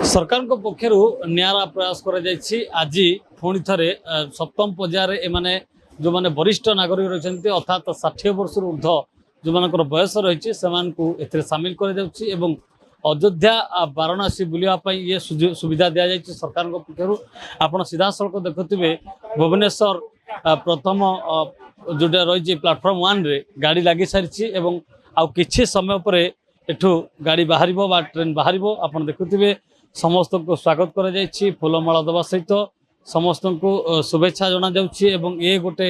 सरकार पक्षर निरा प्रयास आज पुणी थे सप्तम पर्यायर एमाने जो मैंने वरिष्ठ नागरिक रही अर्थात 60 वर्ष ऊर्ध जो मान बयस रही से सामिल कर अयोध्या वाराणसी बुलापी ये सुविधा दि जाए सरकार पक्षर आप सीधा सड़क देखुवे भुवनेश्वर प्रथम जोटा रही प्लाटफर्म 1 रे गाड़ी लगी सारी आउ किछि समय पर एठू गाड़ी बाहर ट्रेन बाहर आप देखुवे समस्त को स्वागत कर फूलमाला दवा सहित समस्त को शुभेच्छा जना ये गोटे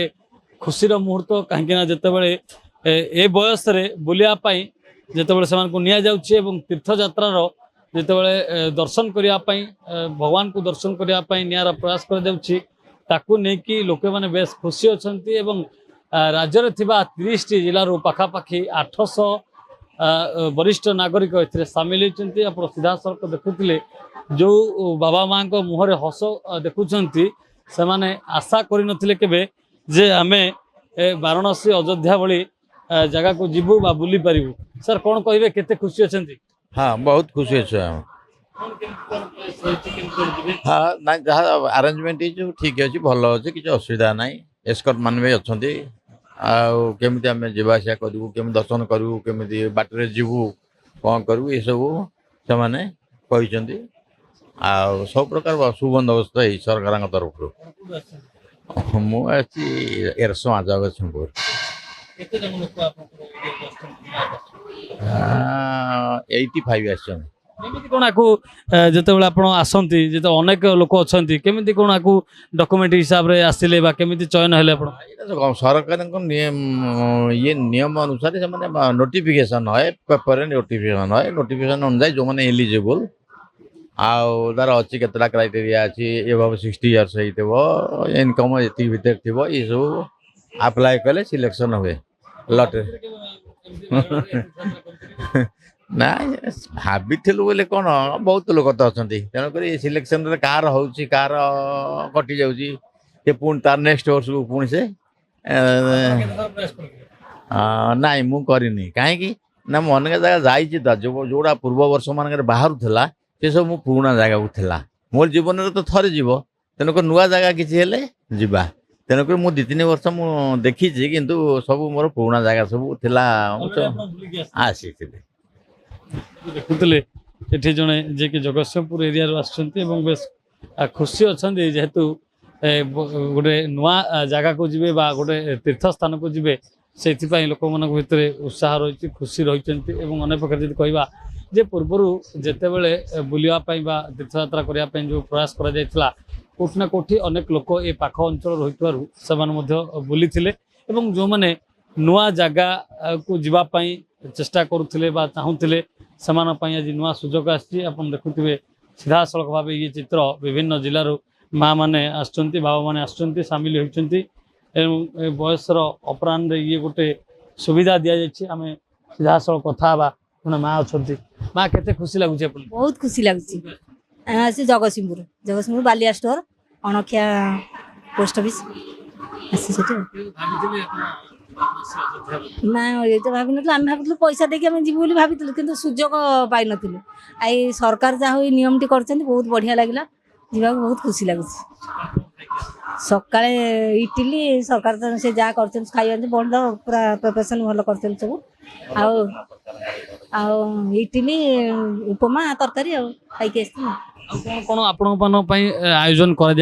खुशीर मुहूर्त कहीं जितेबाला ए बयस बुलापाई जितेबाला से निया तीर्थ यात्रार जितेबाला दर्शन करने भगवान को दर्शन करने निरा प्रयास कर लोक मैंने बेस खुशी अच्छा राज्य में 30 जिलूर पखापाखि 800 वरिष्ठ नागरिक ए सामिल होती आप सीधा सड़क देखुले जो बाबा माँ मुहर हस देखुं से माने आशा कर जे आमे वाराणसी अयोध्या भली जगह को जीवु बा बुली पारिबु। सर कौन कहे केते खुशी अच्छा? हाँ बहुत खुशी अच्छे। हाँ ना जहाँ अरेंजमेंट ठीक अच्छे भल अच्छे किसी असुविधा ना एस्कॉर्ट मान भी अच्छा आमती आम जावासा करूँ केमी दर्शन करूँ केमी बाटर जीवु कौन करूँ ये सब से सब प्रकार सुबंदोबस्त है सरकार तरफ मुझे एरसमा जगतसिंहपुर 85 आसछन। कौन आपको जिते आप आसती जो अनेक लोक अच्छा केमी कौन आपको डॉक्यूमेंट हिसाब से आसिले केमी चयन है सरकार ये नियम अनुसार से नोटिफिकेशन है पेपर नोटिफिकेशन है नोटिफिकेशन अनुसार जो मैंने एलिजिबल आर अच्छी केतला क्राइटेरिया अच्छी एबव 60 इयर्स इनकम ये भर थी ये सब अप्लाई कले सिलेक्शन हुए लटे ना भाभी बोले कौन बहुत लोग तो अच्छा तेणुक सिलेक्शन कार हो कार कटि जा पुणी तार नेक्स्ट वर्ष को पुणी से ना मुझे कहीं ना मुझे अनेक जगह जाइए जोड़ा पूर्व वर्ष मान बाहर था से सब मो पुराना जगह को थिला मोर जीवन में तो थरे जीव तेणुक नुआ जगह किसी जीवा तेणुक मु 2-3 वर्ष मु देखी किंतु सब मोर पुराना जगह सब थिला आसी देखुले ये जड़े जे कि जगतसिंहपुर एरिया बेस खुशी अच्छा जेहेतु गोटे नुआ जगह को जी गोटे तीर्थ स्थान को जी से लोक मान भर उत्साह रही खुशी रही अनेक प्रकार जब कह जे पूर्वर जिते बड़े बुलापाई तीर्थयात्रा करने जो प्रयास करा कोठी ना कोठी अनेक लोक ये पाख अंचल रही से बुली जो मैंने नुआ जगह को जीवाई चेष्टा करुले चाहूले से आज नुआ सुजोग आप देखुवे सीधा सड़क भाव ये चित्र विभिन्न जिलूर माँ मैंने बाबा मैंने सामिल होती बयसर अपराह ये गोटे सुविधा दि जाए आम सीधा सड़क कथा पुणे माँ अच्छा माँ के खुशी लगुच? बहुत खुशी लगुच। Jagatsinghpur Ballia store Ankhiya post office ना ये तो भाभी आम भावुँ पैसा देके आम जीवु भाभी कि सुजोग पाई नु आई सरकार जहाँ नियम टी कर बहुत बढ़िया लगे जीवा बहुत खुशी लगुच। सकाଳେ इडली सरकार तो से जहाँ कर खाई बंद पूरा प्रिपरेशन भल कर सब इडली उपमा तरकारी खाई कौन आपण आयोजन कर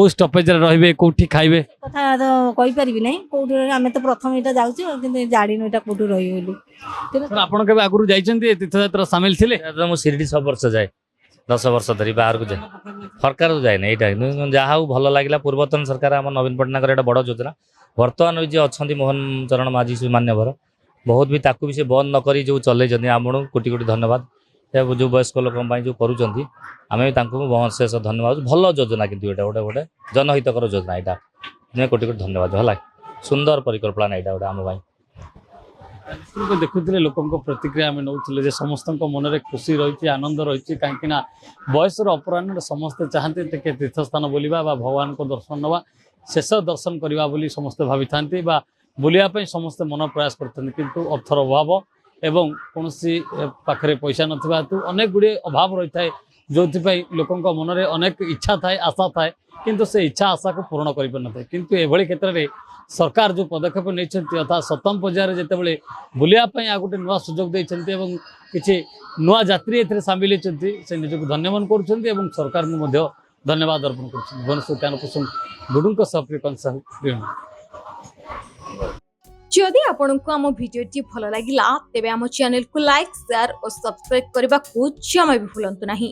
स्टपेज रे कौटी खाइबे कथा तो कहि परिबि नै कोठी आमे तो प्रथम एटा जाउछु किंतु जानि नै एटा कोठी रहि बोली आपण के आगुरु जाइछन्ती तीर्थयात्रा शामिल थिले? मु शिरडी 6 वर्ष जाए 10 वर्ष धरी बाहर को जाए सरकार को जाए ना जहाँ भल लगे पूर्वतन सरकार आम नवीन पट्टनायक एटा बड़ योजना बर्तमान जी अच्छा मोहन चरण माझी मान्यवर बहुत भी ताकू भी से बंद न करी जो चल आम कोटि कोटि धन्यवाद जो वयस्क लोक जो करुँच आम भी शेष धन्यवाद भल योजना कितु गोटे गोटे जनहितकर योजना यहाँ कोटि कोटि धन्यवाद है सुंदर परिकल्पना यहाँ गोटे आम भाई देखुले लोक प्रतिक्रिया आम नौले समस्त मन में खुशी रही आनंद रही कहीं बयसर अपराह समस्ते चाहते तीर्थ स्थान बुलवा भगवान को दर्शन नवा शेष दर्शन करवा समस्ते भावी था बुलापाई समस्ते मन प्रयास करते किंतु अर्थर अभाव एवं कौन पाखे पैसा ना हेतु अनेक गुड़े अभाव रही है जो लोकों मनरे अनेक इच्छा थाए आशा थाए किंतु से इच्छा आशा को पूर्ण कर पारे किंतु एभली क्षेत्र में सरकार जो पदक्षेप नहीं अर्थात सप्तम पर्यायर जितेबाला बुलायापी आ गोटे नुआ सुजोग देते किसी नुआ यात्री ए सामिल होती से निजक धन्यवाद करुँच सरकार को धन्यवाद अर्पण कर भुवनेश्वर कानपुर गुडुंक सप्रिकन साहू। जदि आपंक आम भिडी भल लगा तेब आम चैनल को लाइक शेयर और सब्सक्राइब करने को जमा भी भूलु नहीं।